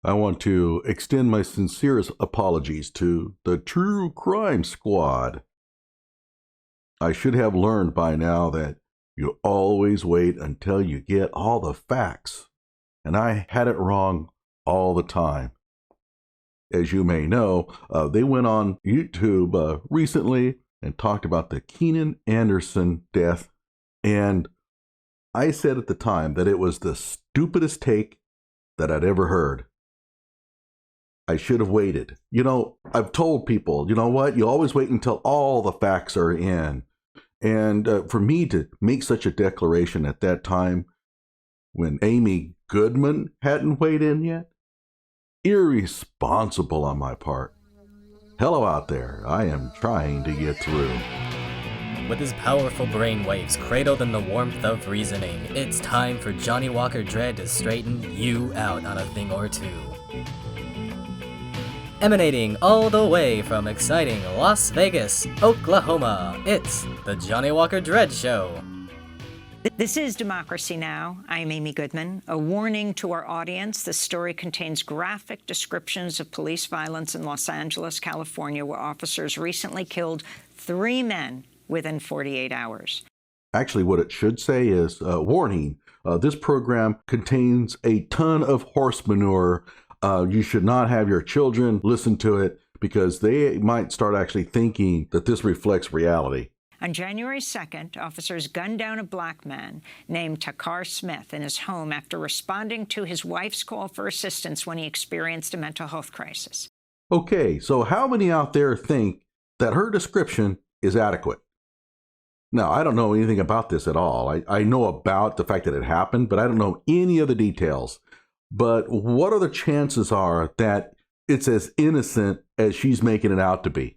I want to extend my sincerest apologies to the True Crime Squad. I should have learned by now that you always wait until you get all the facts, and I had it wrong all the time. As you may know, they went on YouTube recently and talked about the Keenan Anderson death, and I said at the time that it was the stupidest take that I'd ever heard. I should have waited. I've told people, you know what? You always wait until all the facts are in. And for me to make such a declaration at that time, when Amy Goodman hadn't weighed in yet, irresponsible on my part. Hello out there. I am trying to get through. With his powerful brainwaves cradled in the warmth of reasoning, it's time for Johnny Walker Dread to straighten you out on a thing or two. Emanating all the way from exciting Las Vegas, Oklahoma, it's the Johnny Walker Dread Show. This is Democracy Now! I'm Amy Goodman. A warning to our audience, this story contains graphic descriptions of police violence in Los Angeles, California, where officers recently killed 3 men within 48 hours. Actually, what it should say is, warning, this program contains a ton of horse manure. You should not have your children listen to it because they might start actually thinking that this reflects reality. On January 2nd, officers gunned down a black man named Takar Smith in his home after responding to his wife's call for assistance when he experienced a mental health crisis. Okay, so how many out there think that her description is adequate? Now, I don't know anything about this at all. I know about the fact that it happened, but I don't know any of the details. But what are the chances are that it's as innocent as she's making it out to be?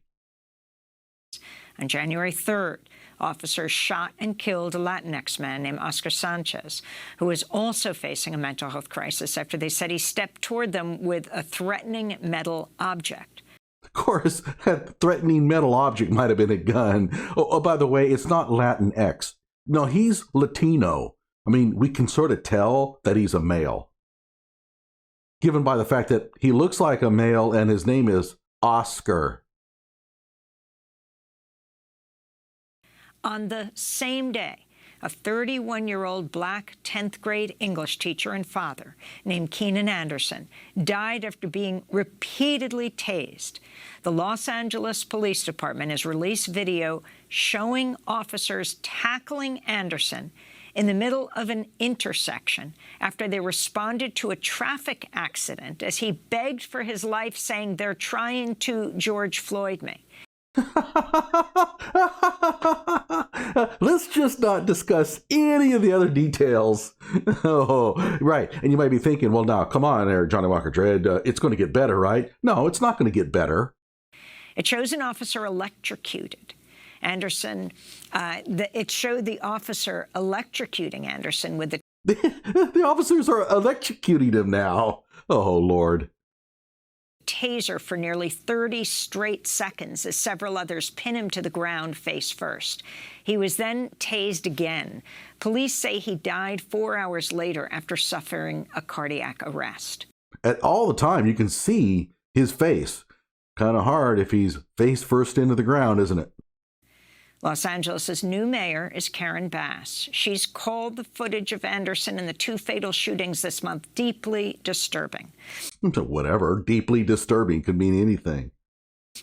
On January 3rd, officers shot and killed a Latinx man named Oscar Sanchez, who was also facing a mental health crisis after they said he stepped toward them with a threatening metal object. Of course, that threatening metal object might have been a gun. Oh, by the way, it's not Latinx. No, he's Latino. I mean, we can sort of tell that he's a male, given by the fact that he looks like a male and his name is Oscar. On the same day, a 31-year-old black 10th grade English teacher and father named Keenan Anderson died after being repeatedly tased. The Los Angeles Police Department has released video showing officers tackling Anderson in the middle of an intersection after they responded to a traffic accident as he begged for his life, saying, "They're trying to George Floyd me." Let's just not discuss any of the other details. Oh, right. And you might be thinking, well, now, come on there, Johnny Walker Dread. It's going to get better, right? No, it's not going to get better. It shows an officer electrocuted. Anderson, it showed the officer electrocuting Anderson with the... The officers are electrocuting him now. Oh, Lord. Taser for nearly 30 straight seconds as several others pin him to the ground face first. He was then tased again. Police say he died 4 hours later after suffering a cardiac arrest. At all the time, you can see his face. Kind of hard if he's face first into the ground, isn't it? Los Angeles' new mayor is Karen Bass. She's called the footage of Anderson and the 2 fatal shootings this month deeply disturbing. Whatever. Deeply disturbing could mean anything.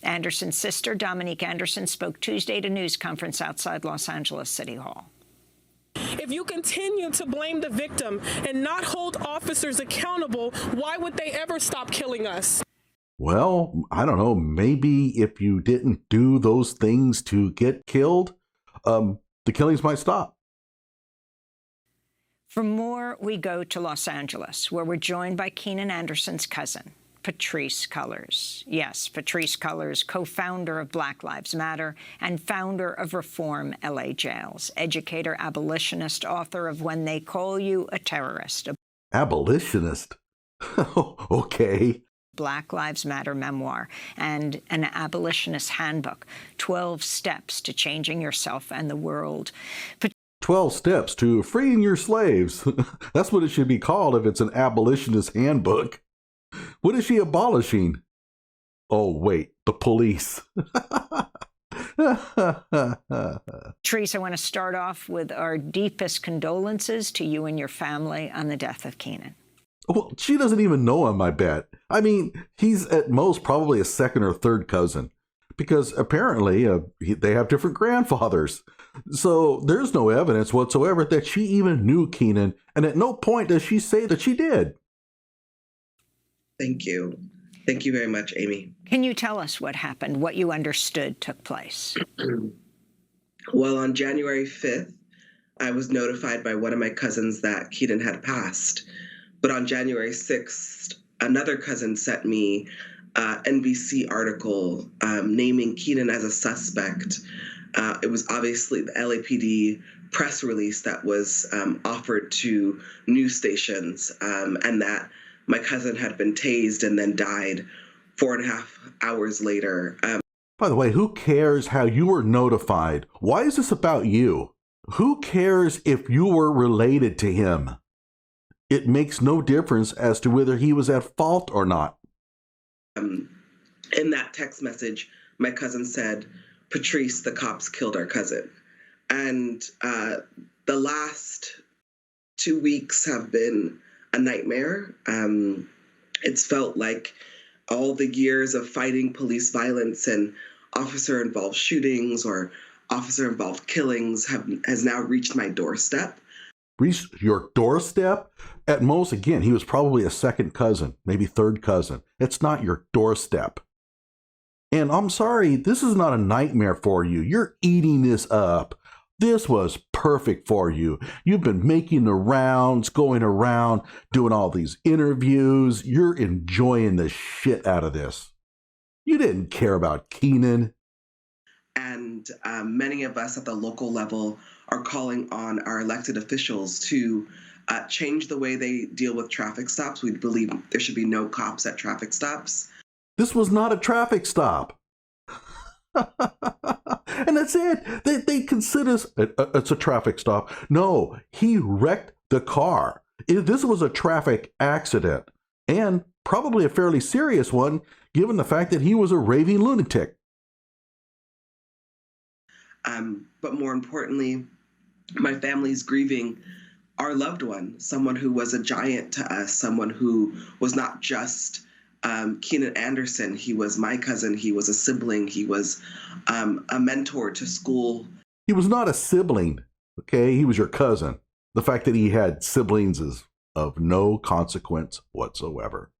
Anderson's sister, Dominique Anderson, spoke Tuesday at a news conference outside Los Angeles City Hall. If you continue to blame the victim and not hold officers accountable, why would they ever stop killing us? Well, I don't know, maybe if you didn't do those things to get killed, the killings might stop. For more, we go to Los Angeles, where we're joined by Keenan Anderson's cousin, Patrisse Cullors. Yes, Patrisse Cullors, co-founder of Black Lives Matter and founder of Reform LA Jails, educator, abolitionist, author of When They Call You a Terrorist. Abolitionist? Okay. Black Lives Matter memoir, and an abolitionist handbook, 12 Steps to Changing Yourself and the World. 12 Steps to Freeing Your Slaves. That's what it should be called if it's an abolitionist handbook. What is she abolishing? Oh, wait, the police. Patrice, I want to start off with our deepest condolences to you and your family on the death of Keenan. Well, she doesn't even know him, I bet. I mean, he's at most probably a second or third cousin, because apparently they have different grandfathers. So there's no evidence whatsoever that she even knew Keenan, and at no point does she say that she did. Thank you. Thank you very much, Amy. Can you tell us what happened, what you understood took place? Well, on January 5th, I was notified by one of my cousins that Keenan had passed. But on January 6th, another cousin sent me an NBC article naming Keenan as a suspect. It was obviously the LAPD press release that was offered to news stations, and that my cousin had been tased and then died 4.5 hours later. By the way, who cares how you were notified? Why is this about you? Who cares if you were related to him? It makes no difference as to whether he was at fault or not. In that text message, my cousin said, "Patrice, the cops killed our cousin." And the last 2 weeks have been a nightmare. It's felt like all the years of fighting police violence and officer-involved shootings or officer-involved killings has now reached my doorstep. Reached your doorstep? At most, again, he was probably a second cousin, maybe third cousin. It's not your doorstep. And I'm sorry, this is not a nightmare for you. You're eating this up. This was perfect for you. You've been making the rounds, going around, doing all these interviews. You're enjoying the shit out of this. You didn't care about Keenan. And many of us at the local level are calling on our elected officials to change the way they deal with traffic stops. We believe there should be no cops at traffic stops. This was not a traffic stop. And that's it. They consider it's a traffic stop. No, he wrecked the car. This was a traffic accident, and probably a fairly serious one, given the fact that he was a raving lunatic. But more importantly, my family's grieving our loved one, someone who was a giant to us, someone who was not just Keenan Anderson. He was my cousin. He was a sibling. He was a mentor to school. He was not a sibling, okay? He was your cousin. The fact that he had siblings is of no consequence whatsoever.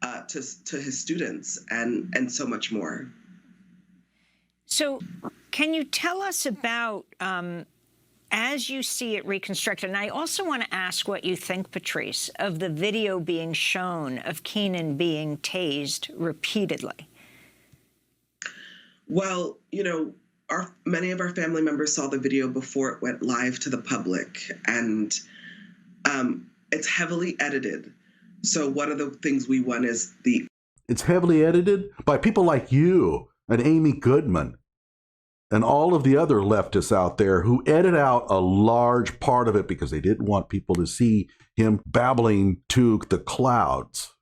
To his students and so much more. So can you tell us about, as you see it reconstructed, and I also want to ask what you think, Patrice, of the video being shown of Keenan being tased repeatedly? Well, you know, many of our family members saw the video before it went live to the public, and it's heavily edited. So one of the things we want is It's heavily edited by people like you and Amy Goodman and all of the other leftists out there who edit out a large part of it because they didn't want people to see him babbling to the clouds.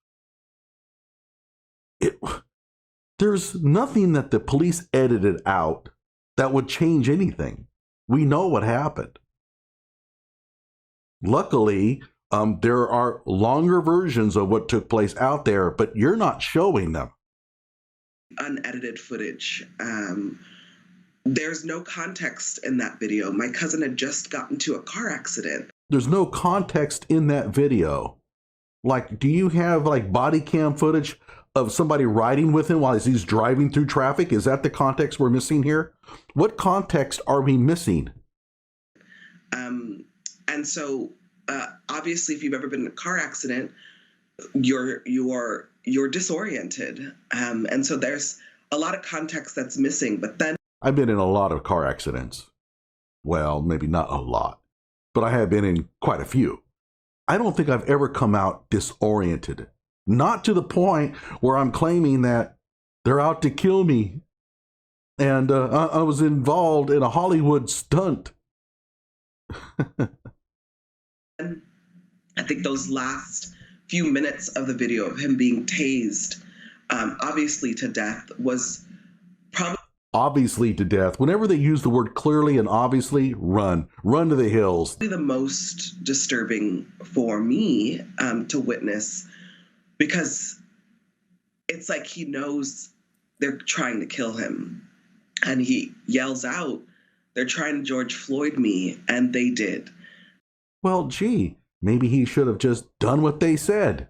There's nothing that the police edited out that would change anything. We know what happened. Luckily, there are longer versions of what took place out there, but you're not showing them. Unedited footage. There's no context in that video. My cousin had just gotten into a car accident. There's no context in that video. Like, do you have like body cam footage of somebody riding with him while he's driving through traffic? Is that the context we're missing here? What context are we missing? And so, obviously, if you've ever been in a car accident, you're disoriented. And so there's a lot of context that's missing. But then I've been in a lot of car accidents. Well, maybe not a lot, but I have been in quite a few. I don't think I've ever come out disoriented. Not to the point where I'm claiming that they're out to kill me and I was involved in a Hollywood stunt. I think those last few minutes of the video of him being tased, obviously to death, was probably Obviously to death. Whenever they use the word clearly and obviously, run to the hills. the most disturbing for me to witness, because it's like he knows they're trying to kill him, and he yells out, "They're trying to George Floyd me," and they did. Well, gee, maybe he should have just done what they said.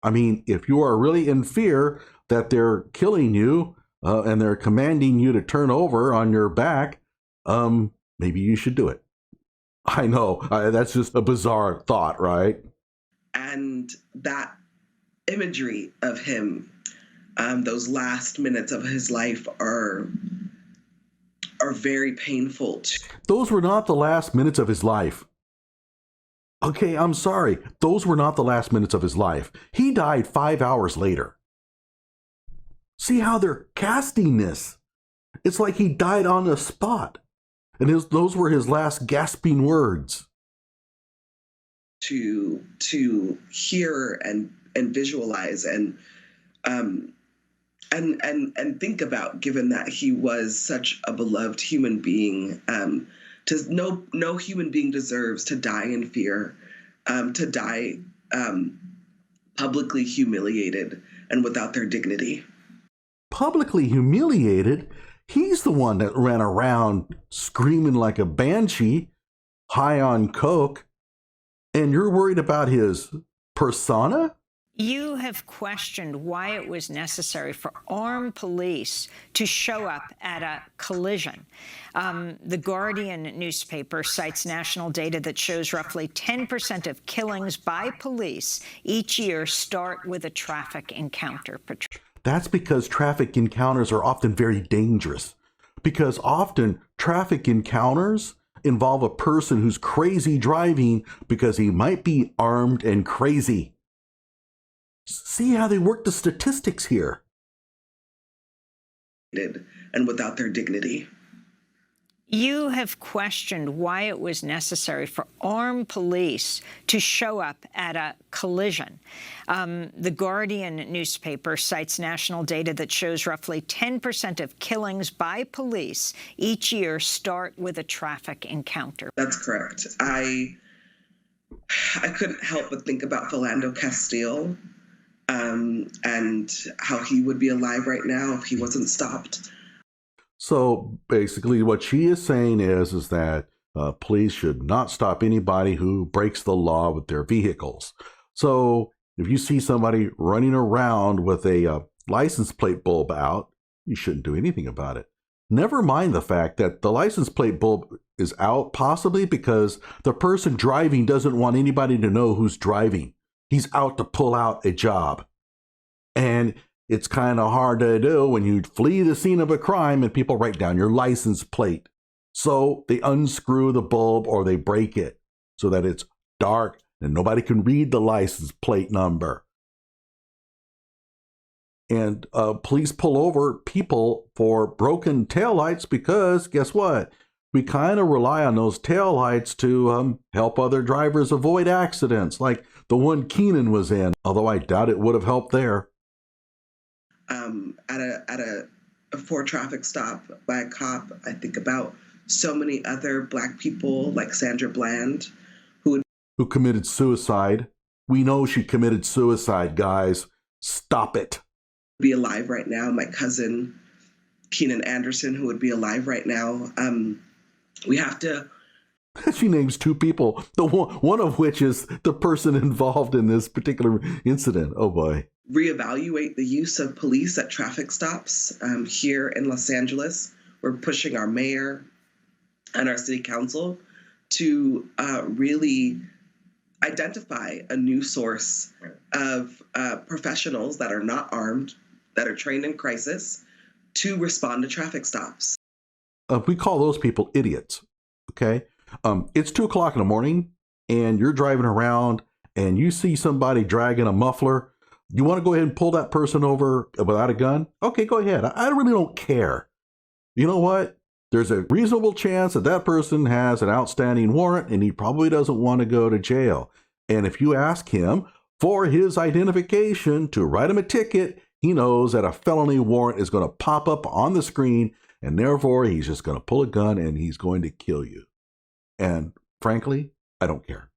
I mean, if you are really in fear that they're killing you and they're commanding you to turn over on your back, maybe you should do it. I know, that's just a bizarre thought, right? And that imagery of him, those last minutes of his life are very painful. Those were not the last minutes of his life. Okay, I'm sorry. Those were not the last minutes of his life. He died 5 hours later. See how they're casting this? It's like he died on the spot. And those were his last gasping words. To hear and visualize and think about, given that he was such a beloved human being. No human being deserves to die in fear, to die publicly humiliated and without their dignity. Publicly humiliated? He's the one that ran around screaming like a banshee, high on coke, and you're worried about his persona? You have questioned why it was necessary for armed police to show up at a collision. The Guardian newspaper cites national data that shows roughly 10% of killings by police each year start with a traffic encounter. That's because traffic encounters are often very dangerous. Because often traffic encounters involve a person who's crazy driving because he might be armed and crazy. See how they work the statistics here. And without their dignity. You have questioned why it was necessary for armed police to show up at a collision. The Guardian newspaper cites national data that shows roughly 10% of killings by police each year start with a traffic encounter. That's correct. I couldn't help but think about Philando Castile. And how he would be alive right now if he wasn't stopped. So basically what she is saying is that police should not stop anybody who breaks the law with their vehicles. So if you see somebody running around with a license plate bulb out, you shouldn't do anything about it. Never mind the fact that the license plate bulb is out possibly because the person driving doesn't want anybody to know who's driving. He's out to pull out a job. And it's kind of hard to do when you flee the scene of a crime and people write down your license plate. So they unscrew the bulb or they break it so that it's dark and nobody can read the license plate number. And police pull over people for broken taillights because guess what? We kind of rely on those taillights to help other drivers avoid accidents, like the one Keenan was in, although I doubt it would have helped there. At a Ford traffic stop by a cop, I think about so many other Black people like Sandra Bland, who committed suicide. We know she committed suicide, guys. Stop it. Be alive right now. My cousin, Keenan Anderson, who would be alive right now. We have to. She names two people, the one of which is the person involved in this particular incident. Oh boy. Reevaluate the use of police at traffic stops here in Los Angeles. We're pushing our mayor and our city council to really identify a new source of professionals that are not armed, that are trained in crisis, to respond to traffic stops. We call those people idiots, okay? It's 2 o'clock in the morning and you're driving around and you see somebody dragging a muffler. You want to go ahead and pull that person over without a gun? Okay, go ahead. I really don't care. You know what? There's a reasonable chance that that person has an outstanding warrant and he probably doesn't want to go to jail. And if you ask him, for his identification to write him a ticket. He knows that a felony warrant is going to pop up on the screen, and therefore he's just going to pull a gun and he's going to kill you. And frankly, I don't care.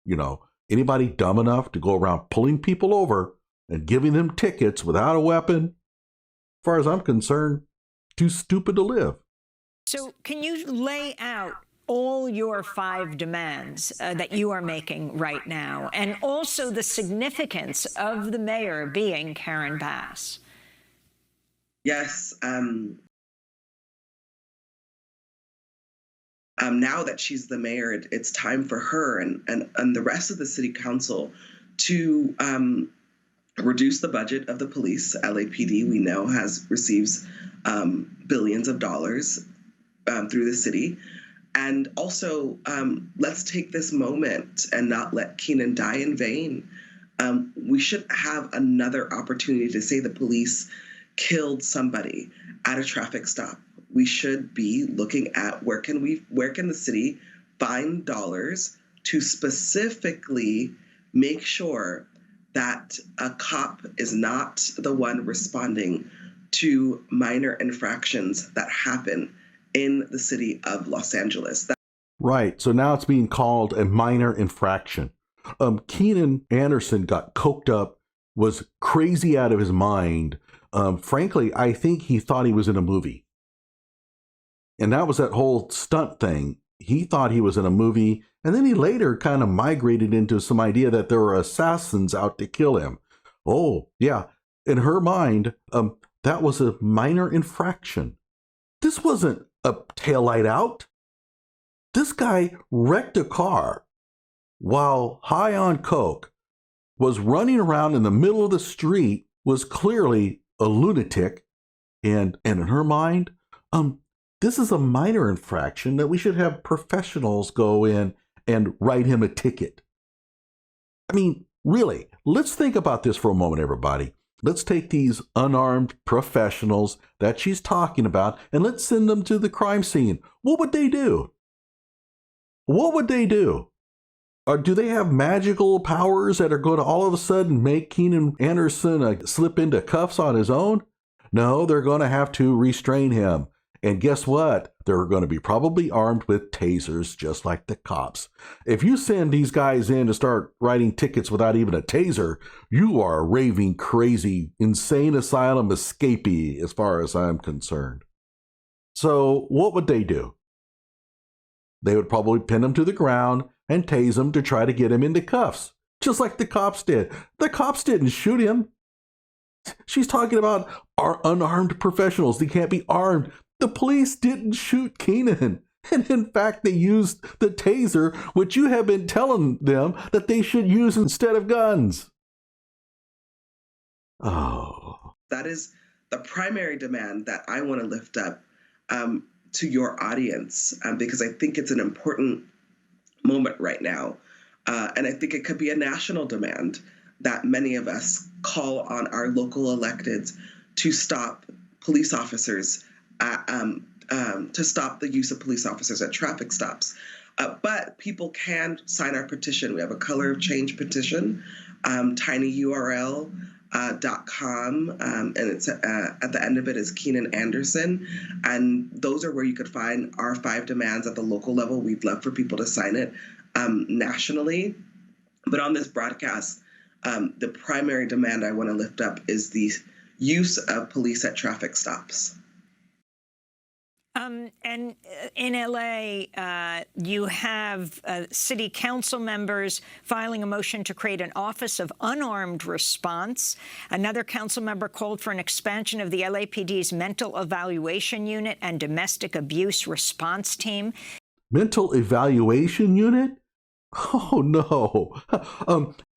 You know, anybody dumb enough to go around pulling people over and giving them tickets without a weapon, as far as I'm concerned, too stupid to live. So can you lay out all your 5 demands that you are making right now, and also the significance of the mayor being Karen Bass? Yes. Now that she's the mayor, it's time for her and the rest of the city council to reduce the budget of the police. LAPD, we know, receives billions of dollars through the city. And also, let's take this moment and not let Keenan die in vain. We should have another opportunity to say the police killed somebody at a traffic stop. We should be looking at where can the city find dollars to specifically make sure that a cop is not the one responding to minor infractions that happen in the city of Los Angeles. Right. So now it's being called a minor infraction. Keenan Anderson got coked up, was crazy out of his mind. Frankly, I think he thought he was in a movie. And that was that whole stunt thing. He thought he was in a movie, and then he later kind of migrated into some idea that there were assassins out to kill him. Oh, yeah. In her mind, that was a minor infraction. This wasn't a taillight out. This guy wrecked a car while high on coke, was running around in the middle of the street, was clearly a lunatic, and in her mind, this is a minor infraction that we should have professionals go in and write him a ticket. I mean, really, let's think about this for a moment, everybody. Let's take these unarmed professionals that she's talking about and let's send them to the crime scene. What would they do? What would they do? Or do they have magical powers that are going to all of a sudden make Keenan Anderson slip into cuffs on his own? No, they're going to have to restrain him. And guess what? They're going to be probably armed with tasers, just like the cops. If you send these guys in to start writing tickets without even a taser, you are a raving, crazy, insane asylum escapee, as far as I'm concerned. So what would they do? They would probably pin him to the ground and tase him to try to get him into cuffs, just like the cops did. The cops didn't shoot him. She's talking about our unarmed professionals. They can't be armed. The police didn't shoot Keenan. And in fact, they used the taser, which you have been telling them that they should use instead of guns. Oh. That is the primary demand that I want to lift up to your audience, because I think it's an important moment right now. And I think it could be a national demand that many of us call on our local electeds to stop police officers, to stop the use of police officers at traffic stops. But people can sign our petition. We have a Color of Change petition, tinyurl.com, and it's at the end of it is Keenan Anderson. And those are where you could find our 5 demands at the local level. We'd love for people to sign it nationally. But on this broadcast, the primary demand I want to lift up is the use of police at traffic stops. And in LA, you have city council members filing a motion to create an Office of Unarmed Response. Another council member called for an expansion of the LAPD's Mental Evaluation Unit and Domestic Abuse Response Team. Mental Evaluation Unit? Oh, no.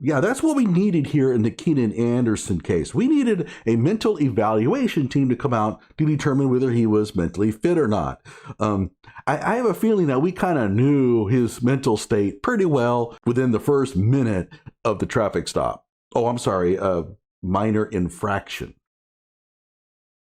Yeah, that's what we needed here in the Keenan Anderson case. We needed a mental evaluation team to come out to determine whether he was mentally fit or not. I have a feeling that we kind of knew his mental state pretty well within the first minute of the traffic stop. Oh, I'm sorry, minor infraction.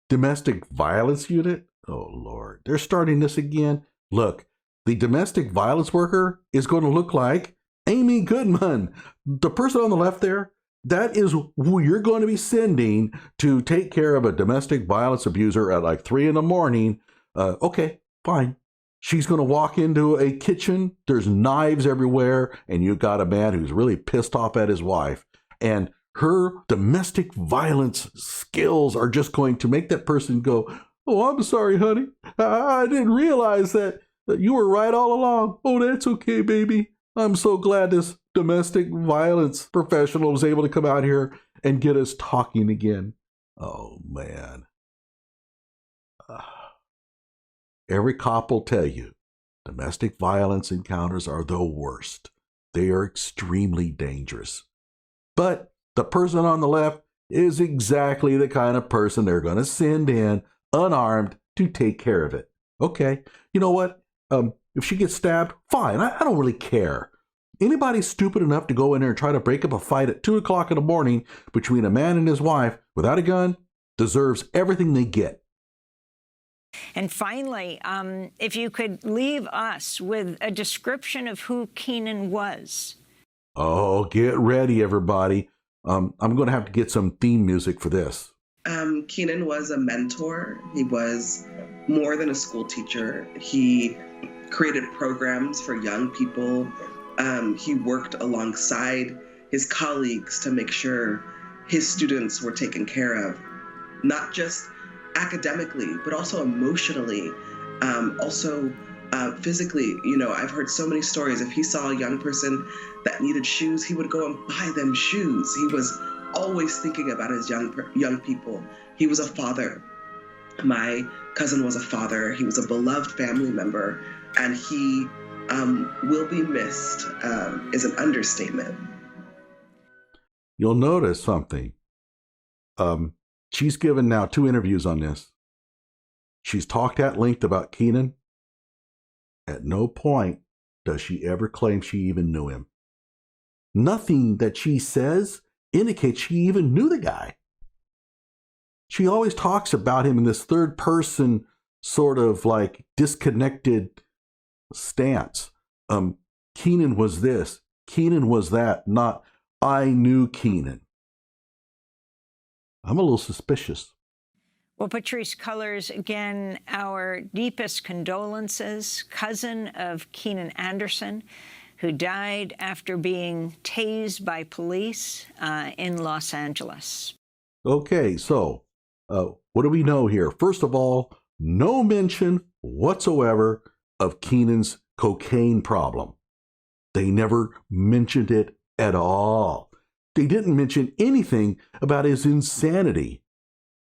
Domestic violence unit? Oh, Lord. They're starting this again. Look. The domestic violence worker is going to look like Amy Goodman. The person on the left there, that is who you're going to be sending to take care of a domestic violence abuser at like 3 a.m. Okay, fine. She's going to walk into a kitchen. There's knives everywhere. And you got a man who's really pissed off at his wife. And her domestic violence skills are just going to make that person go, oh, I'm sorry, honey. I didn't realize that you were right all along. Oh, that's okay, baby. I'm so glad this domestic violence professional was able to come out here and get us talking again. Oh, man. Every cop will tell you domestic violence encounters are the worst. They are extremely dangerous. But the person on the left is exactly the kind of person they're going to send in unarmed to take care of it. Okay, you know what? If she gets stabbed, fine. I don't really care. Anybody stupid enough to go in there and try to break up a fight at 2 o'clock in the morning between a man and his wife without a gun deserves everything they get. And finally, if you could leave us with a description of who Keenan was. Oh, get ready, everybody. I'm going to have to get some theme music for this. Keenan was a mentor. He was more than a school teacher. He created programs for young people. He worked alongside his colleagues to make sure his students were taken care of, not just academically, but also emotionally, also physically. You know, I've heard so many stories. If he saw a young person that needed shoes, he would go and buy them shoes. He was always thinking about his young people. He was a father. My cousin was a father. He was a beloved family member, and he will be missed is an understatement. You'll notice something. She's given now 2 interviews on this. She's talked at length about Keenan. At no point does she ever claim she even knew him. Nothing that she says indicates she even knew the guy. She always talks about him in this third person sort of like disconnected stance. Keenan was this, Keenan was that, not I knew Keenan. I'm a little suspicious. Well, Patrisse Cullors, again, our deepest condolences. Cousin of Keenan Anderson, who died after being tased by police in Los Angeles. Okay, so what do we know here? First of all, no mention whatsoever of Keenan's cocaine problem. They never mentioned it at all. They didn't mention anything about his insanity.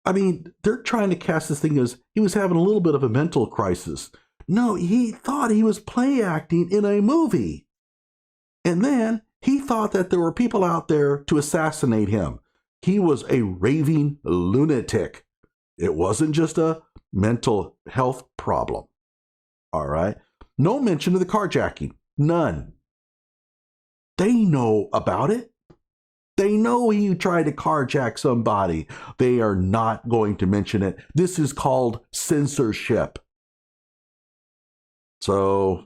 I mean, they're trying to cast this thing as he was having a little bit of a mental crisis. No, he thought he was play acting in a movie. And then he thought that there were people out there to assassinate him. He was a raving lunatic. It wasn't just a mental health problem. All right. No mention of the carjacking. None. They know about it. They know he tried to carjack somebody. They are not going to mention it. This is called censorship. So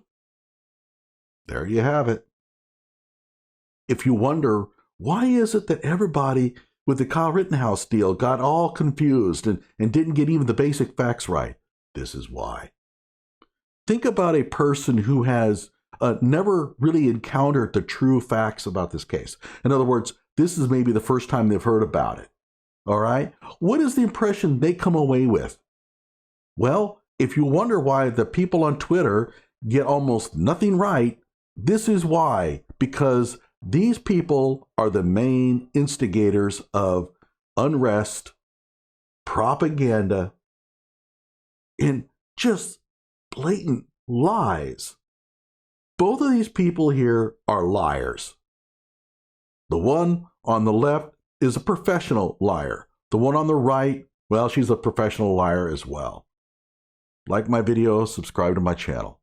there you have it. If you wonder, why is it that everybody with the Kyle Rittenhouse deal got all confused and didn't get even the basic facts right? This is why. Think about a person who has never really encountered the true facts about this case. In other words, this is maybe the first time they've heard about it. All right? What is the impression they come away with? Well, if you wonder why the people on Twitter get almost nothing right, this is why. Because these people are the main instigators of unrest, propaganda, and just blatant lies. Both of these people here are liars. The one on the left is a professional liar. The one on the right, well, she's a professional liar as well. Like my video, subscribe to my channel.